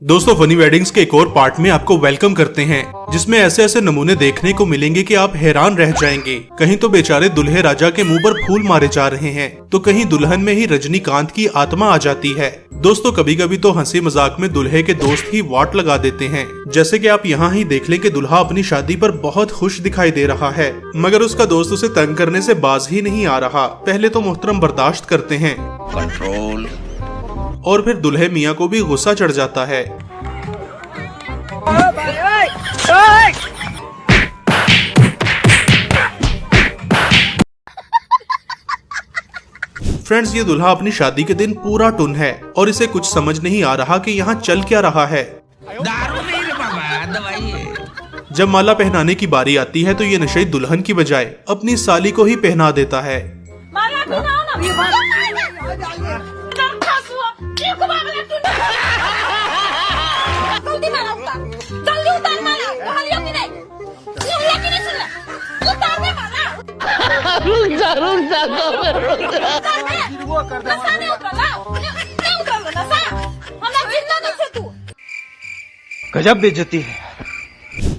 दोस्तों funny weddings के एक और पार्ट में आपको वेलकम करते हैं, जिसमें ऐसे ऐसे नमूने देखने को मिलेंगे कि आप हैरान रह जाएंगे। कहीं तो बेचारे दुल्हे राजा के मुंह पर फूल मारे जा रहे हैं, तो कहीं दुल्हन में ही रजनीकांत की आत्मा आ जाती है। दोस्तों कभी कभी तो हंसी मजाक में दुल्हे के दोस्त ही वाट लगा देते हैं। जैसे कि आप यहाँ ही देख लें कि दुल्हा अपनी शादी पर बहुत खुश दिखाई दे रहा है, मगर उसका दोस्त उसे तंग करने से बाज ही नहीं आ रहा। पहले तो मोहतरम बर्दाश्त करते हैं कंट्रोल, और फिर दुल्हे मियाँ को भी गुस्सा चढ़ जाता है। फ्रेंड्स, ये दुल्हा अपनी शादी के दिन पूरा टुन है और इसे कुछ समझ नहीं आ रहा कि यहाँ चल क्या रहा है। दारू नहीं रे बाबा, दवाई है। जब माला पहनाने की बारी आती है तो ये नशे दुल्हन की बजाय अपनी साली को ही पहना देता है। माला पहनाओ ना। जल्दी उतार माला। हालियों की नहीं। न्यूलिया की नहीं सुन ले। उतार दे माला। रुक जा नशा नहीं उतरला। नहीं उतरला नशा। हमें जिंदा नहीं से तू। गजब बेइज्जती है।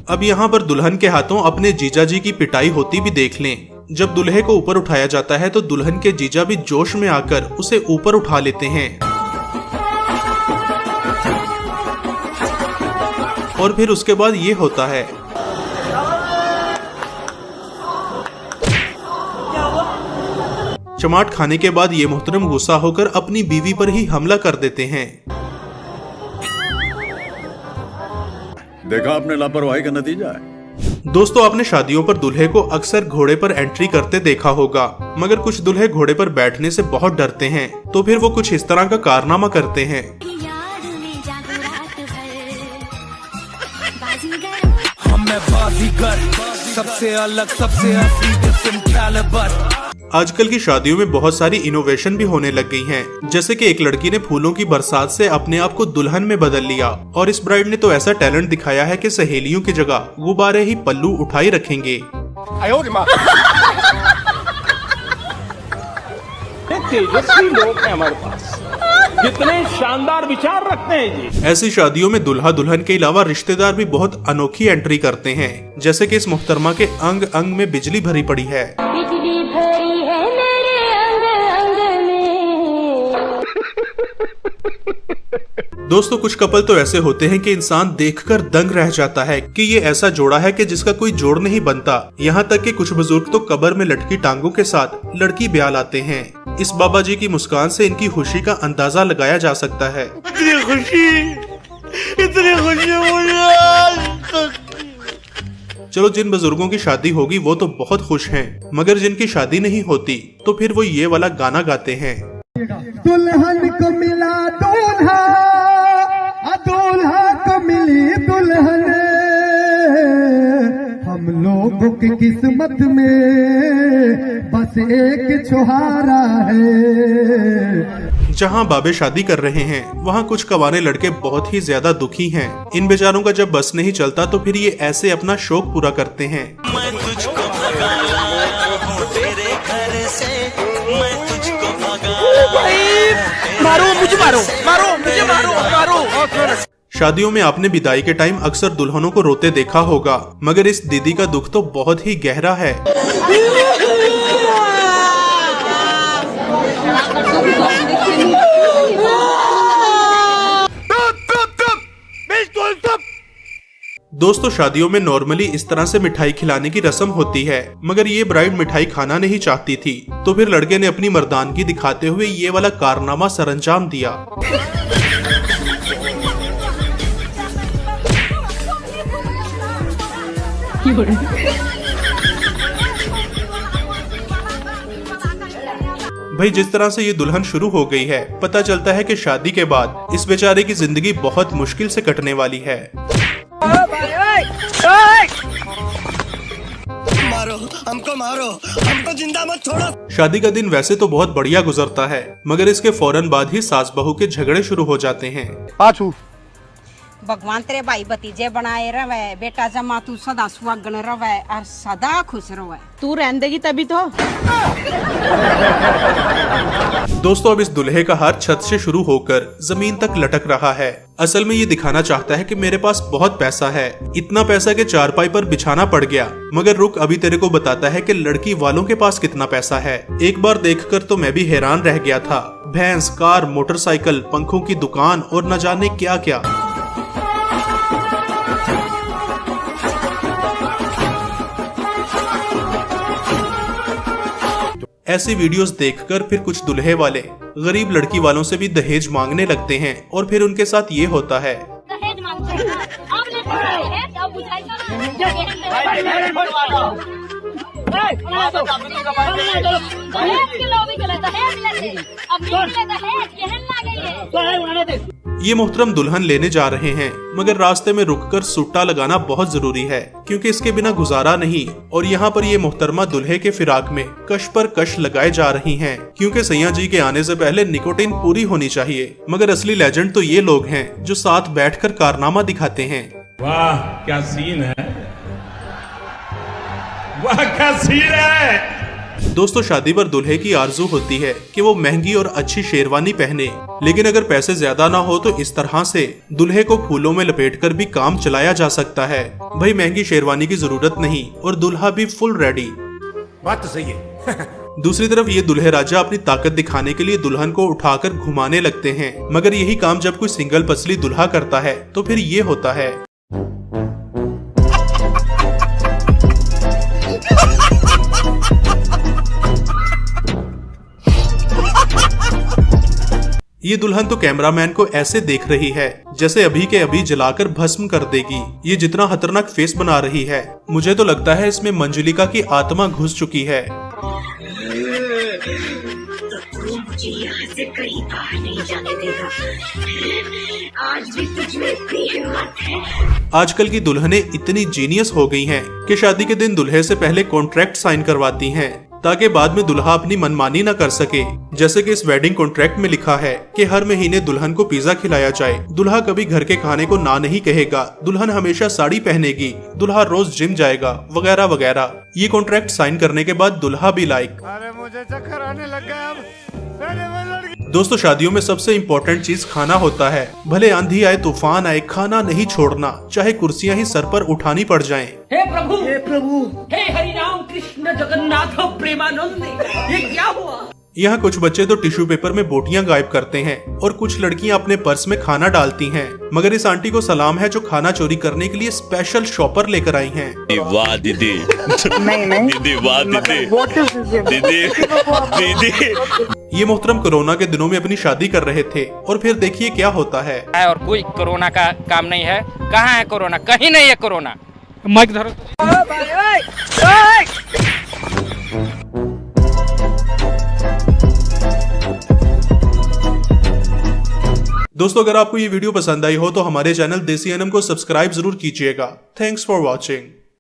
अब यहाँ पर दुल्हन के हाथों अपने जीजा जी की पिटाई होती भी देख लें। जब दुल्हे को ऊपर उठाया जाता है तो दुल्हन के जीजा भी जोश में आकर उसे ऊपर उठा लेते हैं और फिर उसके बाद ये होता है। चमाट खाने के बाद ये मोहतरम गुस्सा होकर अपनी बीवी पर ही हमला कर देते हैं। देखा आपने लापरवाही का नतीजा है। दोस्तों आपने शादियों पर दूल्हे को अक्सर घोड़े पर एंट्री करते देखा होगा, मगर कुछ दूल्हे घोड़े पर बैठने से बहुत डरते हैं, तो फिर वो कुछ इस तरह का कारनामा करते हैं। सबसे अलग, सबसे असली आजकल की शादियों में बहुत सारी इनोवेशन भी होने लग गई हैं। जैसे कि एक लड़की ने फूलों की बरसात से अपने आप को दुल्हन में बदल लिया, और इस ब्राइड ने तो ऐसा टैलेंट दिखाया है कि सहेलियों की जगह गुब्बारे ही पल्लू उठाई रखेंगे। तेजस्वी लोग हैं हमारे पास, कितने शानदार विचार रखते हैं जी। ऐसी शादियों में दुल्हा दुल्हन के अलावा रिश्तेदार भी बहुत अनोखी एंट्री करते हैं। जैसे कि इस मुहतरमा के अंग अंग में बिजली भरी पड़ी है। बिजली भरी है मेरे अंग अंग में। दोस्तों कुछ कपल तो ऐसे होते हैं कि इंसान देखकर दंग रह जाता है कि ये ऐसा जोड़ा है कि जिसका कोई जोड़ नहीं बनता। यहाँ तक कि कुछ बुजुर्ग तो कब्र में लटकी टांगों के साथ लड़की ब्याह लाते हैं। इस बाबा जी की मुस्कान से इनकी खुशी का अंदाजा लगाया जा सकता है। इतनी खुशी चलो जिन बुजुर्गों की शादी होगी वो तो बहुत खुश हैं, मगर जिनकी शादी नहीं होती तो फिर वो ये वाला गाना गाते हैं। दुल्हन को मिला दूल्हा, दूल्हा को मिली दुल्हन, हम लोगों की किस्मत में बस एक छुहारा है। जहाँ बाबे शादी कर रहे हैं वहाँ कुछ कवाने लड़के बहुत ही ज्यादा दुखी हैं। इन बेचारों का जब बस नहीं चलता तो फिर ये ऐसे अपना शौक पूरा करते हैं। मैं तुझको भगा लाया हूँ तेरे घर से, मैं तुझको भगा मारो मुझे, मारो। शादियों में आपने विदाई के टाइम अक्सर दुल्हनों को रोते देखा होगा, मगर इस दीदी का दुख तो बहुत ही गहरा है। दोस्तों शादियों में नॉर्मली इस तरह से मिठाई खिलाने की रस्म होती है, मगर ये ब्राइड मिठाई खाना नहीं चाहती थी, तो फिर लड़के ने अपनी मर्दानगी दिखाते हुए ये वाला कारनामा सरंजाम दिया। भाई जिस तरह से ये दुल्हन शुरू हो गई है, पता चलता है कि शादी के बाद इस बेचारे की जिंदगी बहुत मुश्किल से कटने वाली है। मारो, हमको जिंदा मत छोड़ो। शादी का दिन वैसे तो बहुत बढ़िया गुजरता है, मगर इसके फौरन बाद ही सास बहू के झगड़े शुरू हो जाते हैं। पाछू भगवान तेरे भाई भतीजे बनाए रवे, बेटा जमा तू सदा सुहागन रवे और सदा खुश रवे। तू रहन देगी तभी तो। दोस्तों अब इस दुल्हे का हार छत से शुरू होकर जमीन तक लटक रहा है। असल में ये दिखाना चाहता है कि मेरे पास बहुत पैसा है, इतना पैसा कि चारपाई पर बिछाना पड़ गया। मगर रुक, अभी तेरे को बताता है कि लड़की वालों के पास कितना पैसा है। एक बार देखकर तो मैं भी हैरान रह गया था। भैंस, कार, मोटरसाइकिल, पंखों की दुकान और न जाने क्या क्या। ऐसी वीडियोस देखकर फिर कुछ दुल्हे वाले गरीब लड़की वालों से भी दहेज मांगने लगते हैं और फिर उनके साथ ये होता है। दहेज मांगते हैं ना, आप लेते हैं, अब बुझाई दहेज के लोग भी चले, दहेज लेते, अब नहीं मिले दहेज, केहन लागे ये। ये मोहतरम दुल्हन लेने जा रहे हैं, मगर रास्ते में रुककर सुट्टा लगाना बहुत जरूरी है क्योंकि इसके बिना गुजारा नहीं। और यहाँ पर ये मोहतरमा दुल्हे के फिराक में कश पर कश लगाए जा रही हैं क्योंकि सैया जी के आने से पहले निकोटीन पूरी होनी चाहिए। मगर असली लेजेंड तो ये लोग हैं जो साथ बैठकर कारनामा दिखाते हैं। वाह क्या सीन है, वाह क्या सीन है। दोस्तों शादी पर दूल्हे की आरजू होती है कि वो महंगी और अच्छी शेरवानी पहने, लेकिन अगर पैसे ज्यादा ना हो तो इस तरह से दूल्हे को फूलों में लपेटकर भी काम चलाया जा सकता है। भाई महंगी शेरवानी की जरूरत नहीं और दूल्हा भी फुल रेडी। बात तो सही है। दूसरी तरफ ये दूल्हे राजा अपनी ताकत दिखाने के लिए दुल्हन को उठाकर घुमाने लगते हैं, मगर यही काम जब कोई सिंगल पसली दूल्हा करता है तो फिर ये होता है। ये दुल्हन तो कैमरामैन को ऐसे देख रही है जैसे अभी के अभी जलाकर भस्म कर देगी। ये जितना खतरनाक फेस बना रही है, मुझे तो लगता है इसमें मंजुलिका की आत्मा घुस चुकी है। मुझे यहाँ से कहीं बाहर नहीं जाने देगा। आज भी तुझ में इतनी हिम्मत है। आजकल की दुल्हनें इतनी जीनियस हो गई हैं कि शादी के दिन दुल्हे से पहले कॉन्ट्रैक्ट साइन करवाती हैं ताकि बाद में दुल्हा अपनी मनमानी न कर सके। जैसे कि इस वेडिंग कॉन्ट्रैक्ट में लिखा है कि हर महीने दुल्हन को पिज्जा खिलाया जाए, दुल्हा कभी घर के खाने को ना नहीं कहेगा, दुल्हन हमेशा साड़ी पहनेगी, दुल्हा रोज जिम जाएगा, वगैरह वगैरह। ये कॉन्ट्रैक्ट साइन करने के बाद दुल्हा भी लाइक। अरे मुझे चक्कर आने लग गया अब। दोस्तों शादियों में सबसे इम्पोर्टेंट चीज खाना होता है। भले आंधी आए तूफान आए, खाना नहीं छोड़ना, चाहे कुर्सियां ही सर पर उठानी पड़ जाएं। हे प्रभु, हे प्रभु, हे हरिनाम कृष्ण जगन्नाथ प्रेमानंद, ये क्या हुआ? यहाँ कुछ बच्चे तो टिश्यू पेपर में बोटियां गायब करते हैं और कुछ लड़कियां अपने पर्स में खाना डालती हैं। मगर इस आंटी को सलाम है जो खाना चोरी करने के लिए स्पेशल शॉपर लेकर आई हैं। वाह दीदी, नहीं दीदी वाह दीदी, दीदी। ये मोहतरम कोरोना के दिनों में अपनी शादी कर रहे थे और फिर देखिए क्या होता है। और कोई कोरोना का काम नहीं है। कहाँ है कोरोना? कहीं नहीं है कोरोना। माइक धरो। दोस्तों अगर आपको ये वीडियो पसंद आई हो तो हमारे चैनल देसी एनएम को सब्सक्राइब जरूर कीजिएगा। Thanks for watching.